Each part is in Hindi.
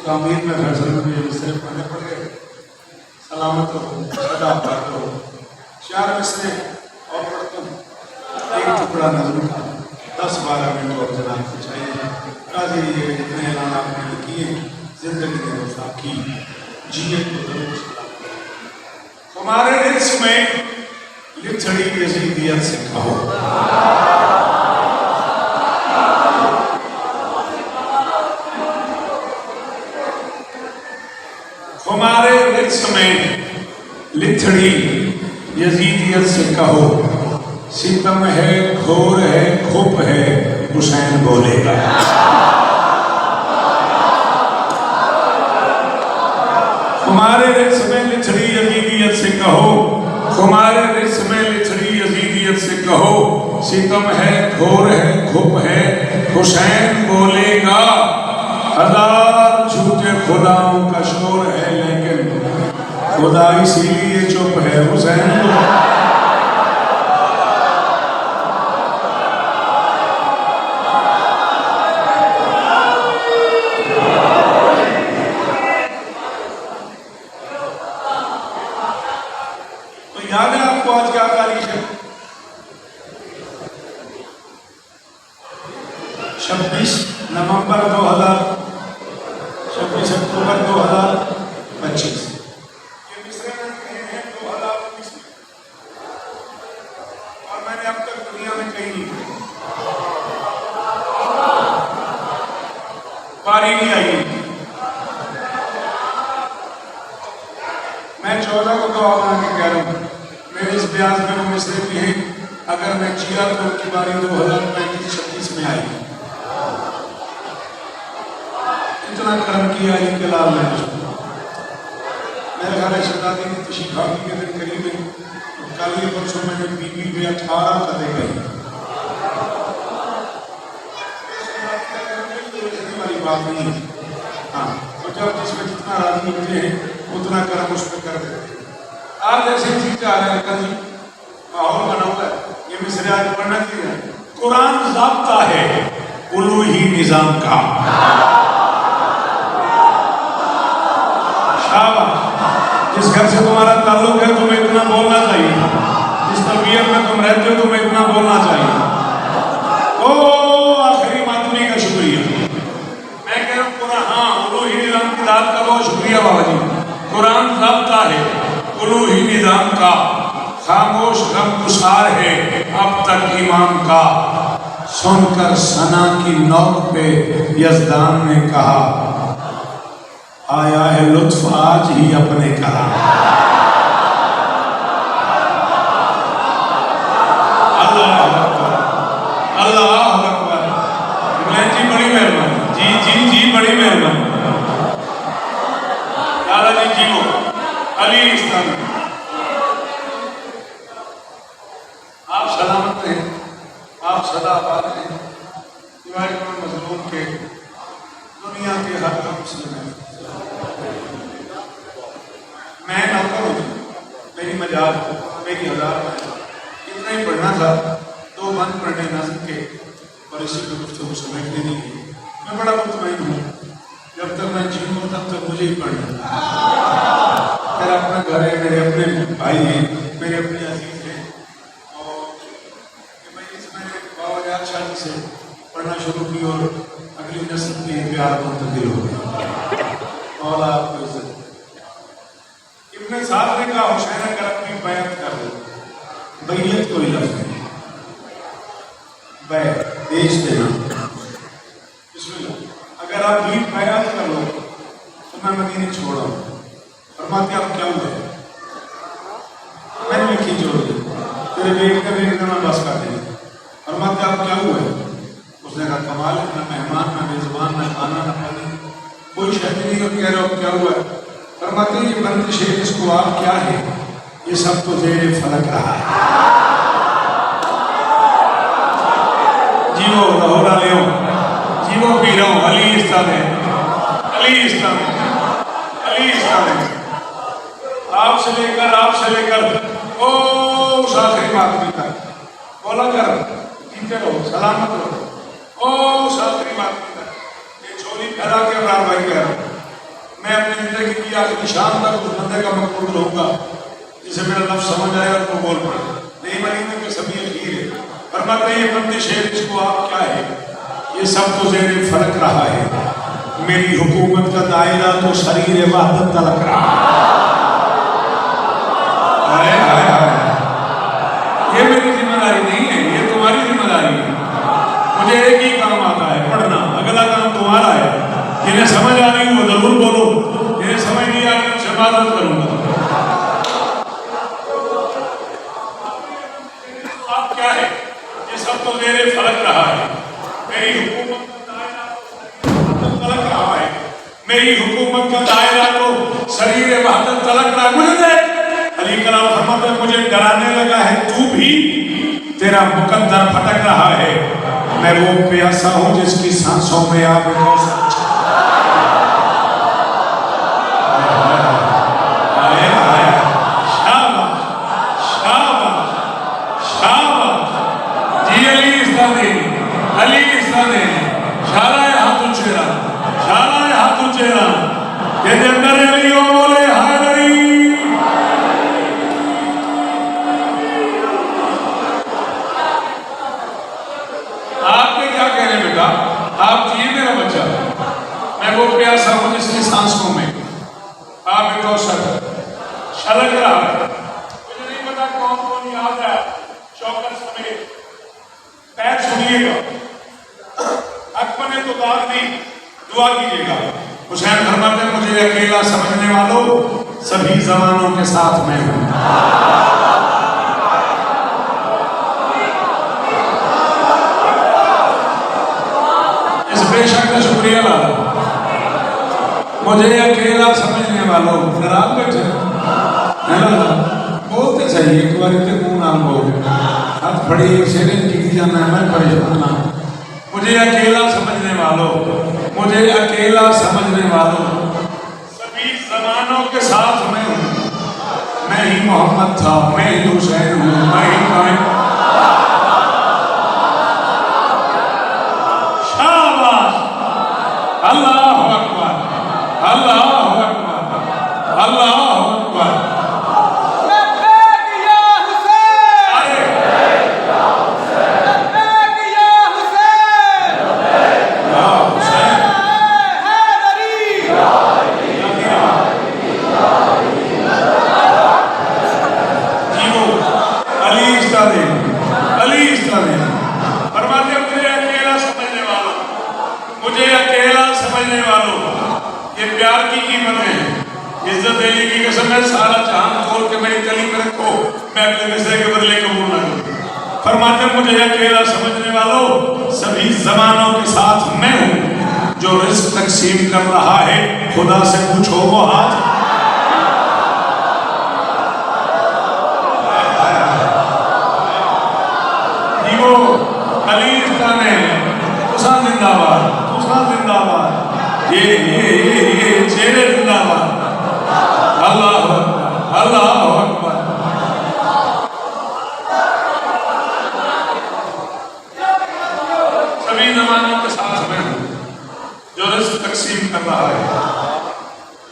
तामीर में फैसल में ये मिसरे पढ़ने पड़ गए। सलामत हो, सदा पाक हो। 4 मिसरे और पढ़ता हूँ। एक टुकड़ा नज़म का 10-12 मिनट और जनाब को चाहिए। काजी ये जितने ऐलान आपने किए जिंदगी के वफाकी जिए को जरूर सलाम। हमारे रिस्क में लिथड़ी यजीदियत से कहो, हमारे रिस्क में लिथड़ी यजीदियत से कहो, सितम है घोर है खुप है हुसैन बोलेगा। हमारे रिस्क में लिथड़ी यजीदियत से कहो, हमारे रिस्क में लिथड़ी यजीदियत से कहो, सितम है घोर है खुप है हुसैन बोलेगा। हजार झूठे खुदाओं का शोर है लेकिन खुदा इसीलिए चुप है हुसैन बोलेगा। याद है आपको आज क्या तारीख है? 26 नवंबर 26 अक्टूबर 2025। ये मिसरे में कहे हैं 2019 में, और मैंने अब तक दुनिया में कहीं नहीं पढ़ी, बारी नहीं आई। मैं 14 को दुआ बना के कह रहा हूँ, मेरे इस ब्याज में वो मिसरे भी हैं, अगर मैं जिया तो उनकी बारी 2035-36 में आई। इतना कर्म किया इनके लाल ने मुझको। मेरे ख्याल है शहजादी की तशरीफाती के दिन करीब है, तो कल ये परसों मैंने बीबी पे 18 कदे गई। वाली बात नहीं है। हाँ, तो जब जिसमें जितना राजी होते हैं उतना कर्म उस पर कर देते हैं। आज ऐसी चीज आ रहा है, कल माहौल बना हुआ है, ये मिसरे आज पढ़ना चाहिए। कुरान ज़ाब्ता है उलूही निजाम का। शाबाश, जिस घर से तुम्हारा ताल्लुक है तुम्हें इतना बोलना चाहिए, जिस तरबियत में तुम रहते हो तुम्हें इतना बोलना चाहिए। ओ आखिरी मातमी का शुक्रिया। मैं कह रहा हूँ कुरान, हाँ उलूही निजाम की दाद का बहुत शुक्रिया बाबा जी। कुरान ज़ाब्ता है उलूही निजाम का, खामोश गमगुसार है अब तक इमाम का। सुनकर सना की नौक पे यज़दान ने कहा, आया है लुत्फ आज ही अपने कहा। अल्लाह अकबर, अल्लाह अकबर। इब्राहिम जी बड़ी मेहरबानी, जी जी जी बड़ी मेहरबानी। दादा जी जीवो, अली इस्लाम, आप सलामत हैं, आप सदा आबाद हैं। दिवाली में मजलूम के दुनिया के हर गम से मैं नौकर हूँ, मेरी मजाल मेरी हजार इतना ही पढ़ना था, 2 बंद पढ़ने नज़म के और इसी को गुफ्तगू समेट लेने की। मैं बड़ा मुतमईन हूँ, जब तक मैं जीऊँ तब तक मुझे ही पढ़ना। मेरा अपना घर है, मेरे अपने भाई हैं, मेरे अपने अजीज हैं, और मैं इसमें बावजात शादी से पढ़ना शुरू की और अगली नस्ल के प्यार मुंतकिल हो गई। और आपको इज्जत इब्ने साद ने कहा, हुसैन अगर अपनी बैत कर लो, बैयत कोई लफ्ज़ नहीं, बैत देश देना, बिस्मिल्लाह, अगर आप भी बैत कर लो तो मैं मदीने छोड़ा हूँ। फरमाते आप क्या हुआ? मैंने लिखी जोड़ दी, तेरे बेटे मैं बस कर दी। फरमाते आप क्या हुआ? उसने कहा कमाल है, ना मेहमान ना मेजबान ना खाना ना पानी, कोई शर्त नहीं। और कह रहे हो क्या हुआ? फरमाते ये बंदिश है, इसको आप क्या है, ये सब तो जेरे फलक रहा है। जीवो लाहौरा ले जीवो पी रहा हूँ, अली इस्लाम है, अली इस्लाम है, अली इस्लाम है। आपसे लेकर ओ उस आखिरी आदमी तक बोला कर, जीते रहो, सलामत रहो। ओ उस आखिरी आदमी तक ये झोली फैला के अमरान भाई कह रहा हूँ, मैं अपनी जिंदगी की आखिरी शाम तक उस बंदे का मकबूल रहूंगा जिसे मेरा लफ्ज समझ आए और वो बोल पड़े। नहीं महीने के सभी अखीर है। फरमाते ये बंदे शेर इसको आप क्या है, ये सब तो ज़ेरे फर्क रहा है, मेरी हुकूमत का दायरा तो शरीर वहदत तलक रहा है। ये मेरी जिम्मेदारी नहीं है, ये तुम्हारी जिम्मेदारी है। मुझे एक ही काम आता है, पढ़ना। अगला काम तुम्हारा है। जिन्हें समझ आ रही वो जरूर बोलो, जिन्हें समझ नहीं आ रही उनसे इबादत करूंगा। आप क्या है, ये सब तो मेरे फलक रहा है, मेरी हुकूमत का दायरा तलक रहा है, मेरी हुकूमत का दायरा तो शरीर वहदत तलक रहा है। मुझे अली कलाम फरमाते हैं मुझे डराने लगा है तू भी, तेरा मुकद्दर फटक रहा है। मैं वो प्यासा हूं जिसकी सांसों में आप आप जिए मेरा बच्चा, मैं वो प्यासा हूं जिसकी सांसों में आप एक छलक रहा है। मुझे नहीं पता कौन कौन याद है शौकत समेत, पैर सुनिएगा, अपने तो दाग नहीं, दुआ कीजिएगा। हुसैन फरमाते हैं मुझे अकेला समझने वालों सभी जमानों के साथ मैं हूं। बेशक का शुक्रिया ला मुझे अकेला समझने वालों नाराज बैठे बोलते सही एक बार मुंह नाम बोल हाथ फड़ी शेर की जाना है, मैं परेशान ना। मुझे अकेला समझने वालों, मुझे अकेला समझने वालों सभी जमानों के साथ मैं हूँ। मैं ही मोहम्मद था, मैं ही हुसैन हूँ, मैं ही कायम। अल्लाहु अकबर, अल्लाहु अकबर, अल्लाहु अकबर। लब्बैक या हुसैन, लब्बैक या हुसैन, लब्बैक या हुसैन, लब्बैक या हुसैन, हैदरी या जीवो अली इस्तादे, अली इस्तादे फरमाते मुझे अकेला समझने वालों, मुझे अकेला समझने वालों, ये प्यार की कीमत है। इज्जत देने की कसम है, सारा जहां खोल के मेरी गली में रखो, मैं अपने मिसरे के बदले कबूल ना करूं। फरमाते मुझे अकेला समझने वालों सभी जमानों के साथ मैं हूं। जो रिस्क तकसीम कर रहा है खुदा से पूछो वो हाथ। जीवो अली इस्ताने तुसा जिंदाबाद, तुसा जिंदाबाद, ये चेहरे जिंदाबाद। अल्लाह अल्लाह अकबर। सभी जमानों के साथ में हूं। जो रिस्क तकसीम कर रहा है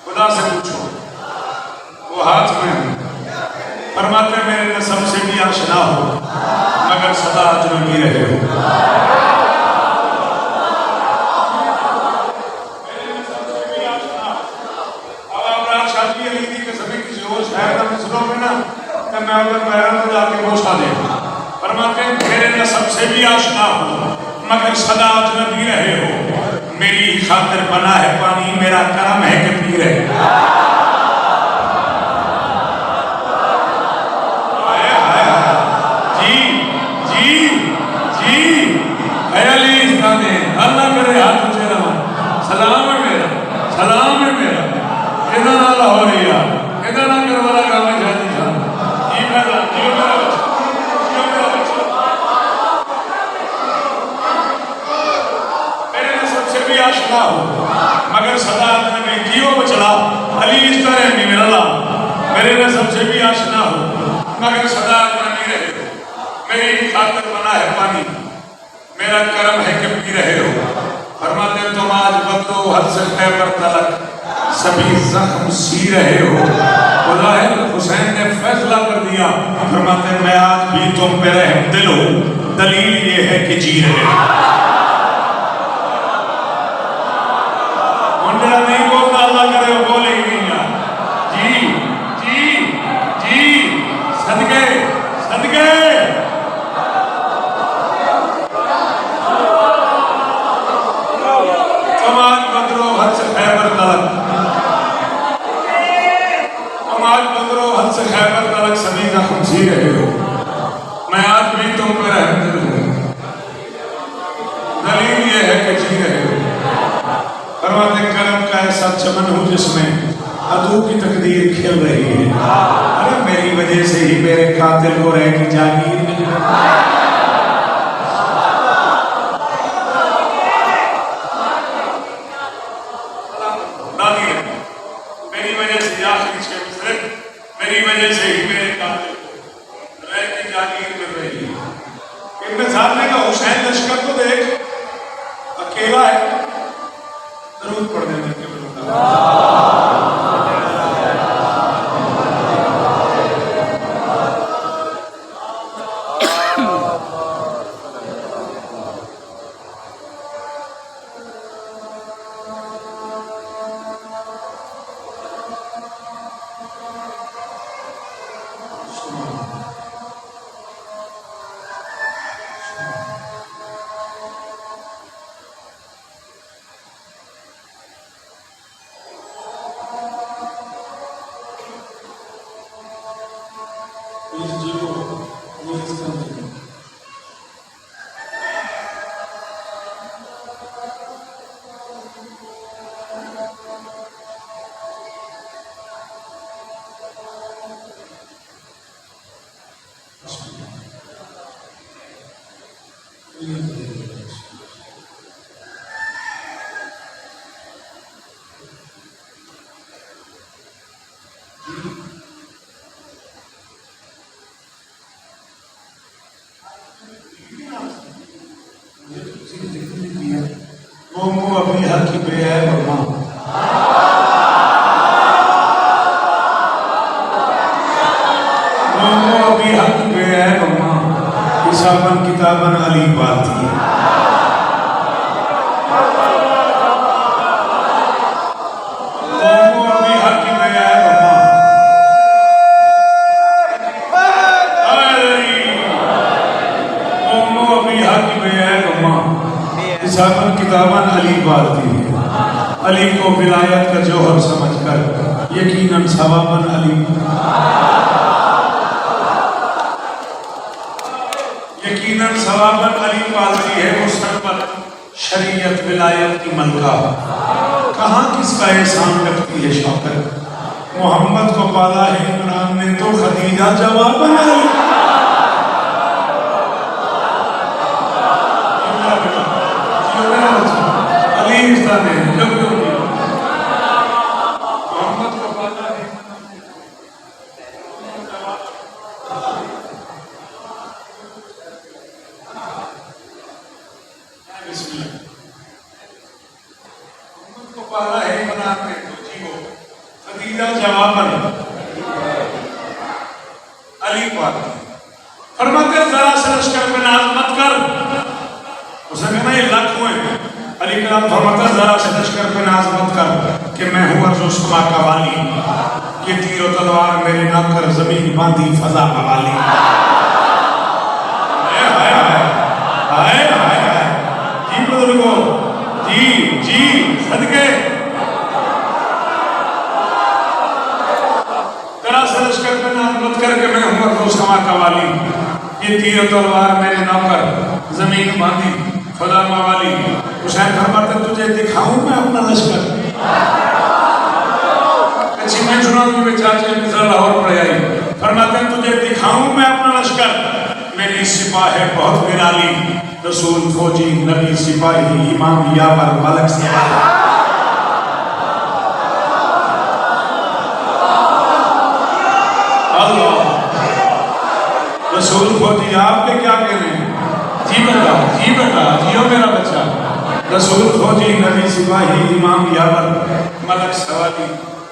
खुदा से पूछो वो हाथ में हूं। फरमाते मेरे नस्ब से भी आशना हो मगर सदा अजनबी रहे हो। मैं अगर मैदान में जाके बोसा दे फरमाते मेरे नस्ब से भी आशना हो मगर सदा अजनबी रहे हो। मेरी खातिर बना है पानी, मेरा करम है कि पी रहे। जी जी जी अली इस्ताने अल्लाह करे हाथ ऊंचे रहा। सलाम है मेरा, सलाम है मेरा। इधर ना लाहौरिया, इधर ना करवाला गाँव में जाती था। आशना हो मगर सदा में जियो बचला। अली इस तरह नहीं मेरा ला मेरे नस्ब से भी आशना हो मगर सदा नहीं रहे हो। मेरी खातिर बना है पानी, मेरा करम है कि पी रहे हो। फरमाते तुम आज बदलो हद से खैबर तलक सभी जख्म सी रहे हो। वज़ाहिर हुसैन ने फैसला कर दिया, फरमाते हैं मैं आज भी तुम पे रहम दिल हूँ, दलील ये है कि जी रहे हो। मुंडा नहीं बोलता, अल्लाह करे वो बोले ही नहीं यार। जी जी जी, सदके सदके। समाज बदरो हद से खैबर तलक, समाज बदरो हद से खैबर तलक सभी जख्म सी रहे हो। मैं आज भी तुम पे रहम दिल हूँ, दलील ये है कि जी रहे हो। फरमाते करम का ऐसा चमन हूँ जिसमें अदू की तकदीर खिल रही है। अरे मेरी वजह से ही मेरे कातिल को रहेगी जागीर। मेरी वजह से आखिरी छह मिसरे, मेरी वजह से ही मेरे कातिल को रहेगी जागीर मिल रही है। इब्न साहब ने कहा हुसैन लश्कर को देख, अकेला है, जरूर पढ़ देने के वो अपनी हक की पे है भगवान। अभी हक पे है भगवान, किताबन किताबन अली बात थी। अभी हक की पे है भगवान, अभी हक की पे है भगवान, किताबन किताबन अली बात थी। अली को विलायत का जौहर समझकर यकीनन सवाबन अली, यकीनन सवाबन अली पालती है मुस्तक़बल शरीयत विलायत की मलका। कहाँ किसका एहसान रखती है शौकत, मोहम्मद को पाला है इमरान ने तो खदीजा जवाबन अली। फरमाते जरा से लश्कर पे नाज मत कर, उसने कहना ये लख हुए। अली कलाम फरमाता जरा से लश्कर पे नाज मत कर कि मैं हूँ अर्जुस्मा का वाली, ये तीर और तलवार मेरे नौकर जमीन बांधी फजा का वाली। हाय हाय हाय, जी बुजुर्गो, जी जी सदके। जरा से लश्कर पे नाज मत कर कि मैं हूँ अर्जुस्मा का वाली, ये तीर और तलवार मेरे नौकर जमीन बांधी फजा का वाली। हुसैन फरमाते तुझे दिखाऊं मैं अपना लश्कर। अच्छी मैं चुनाव में चाचे मिसाल लाहौर पड़ आई, फरमाते तुझे दिखाऊं मैं अपना लश्कर, मेरी सिपाह है बहुत निराली, रसूल फौजी नबी सिपाही इमाम यावर मलक से। रसूल फौजी आपके क्या कहने हैं? जी बेटा जियो मेरा बच्चा। रसूल फौजी नबी सिपाही इमाम यावर मलक सवाली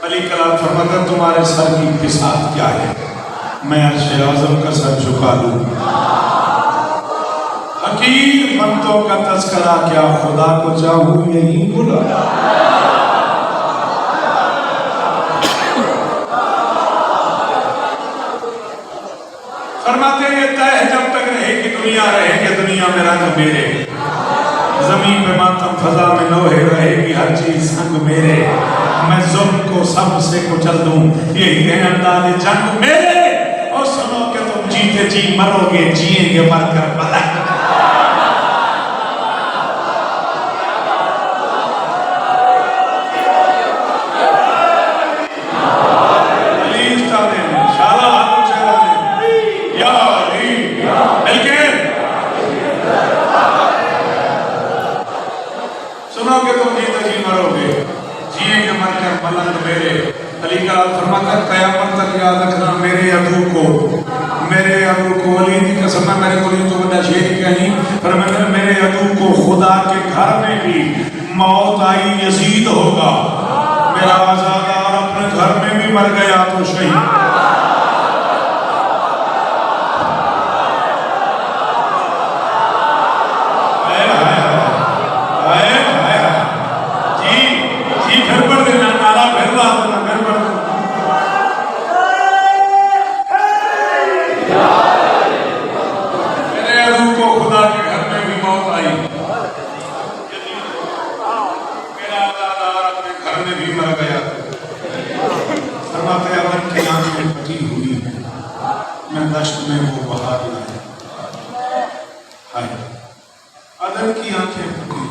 अली कलाम फरमाता तुम्हारे सर की बिसात क्या है, मैं अर्श आज़म का सर झुका दूं। हकीर बंदों का तस्करा क्या, खुदा को चाहूं यही बुला। फरमाते ये तय है जब तक रहेगी दुनिया, रहेगी दुनिया में रंग मेरे, जमीन पे मातम फजा में लोहे रहेगी हर चीज संग मेरे, मैं जुल्म को सबसे कुचल दूं यही है अंदाज़े जंग मेरे। और सुनो कि तुम जीते जी मरोगे, जिएंगे मरकर मलक। सुनो कि तुम जीते जी मरोगे, जिएंगे मरकर मलंग मेरे। अली का फरमाता क़यामत तक याद रखना मेरे अदू को अली की कसम है, मेरे को नहीं तो बड़ा शेर कहीं पर मेरे अदू को खुदा के घर में भी मौत आई यजीद होगा, मेरा आज़ादार अपने घर में भी मर गया तो शहीद। मैं दश्त में वो बहार लाया, अदर की आंखें फटी,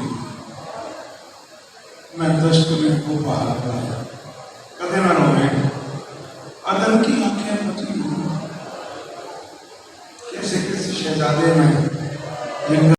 मैं दश्त में वो बहार लाया। कदे मैं रोने अदर की आंखें फटी, कैसे कैसे शहजादे में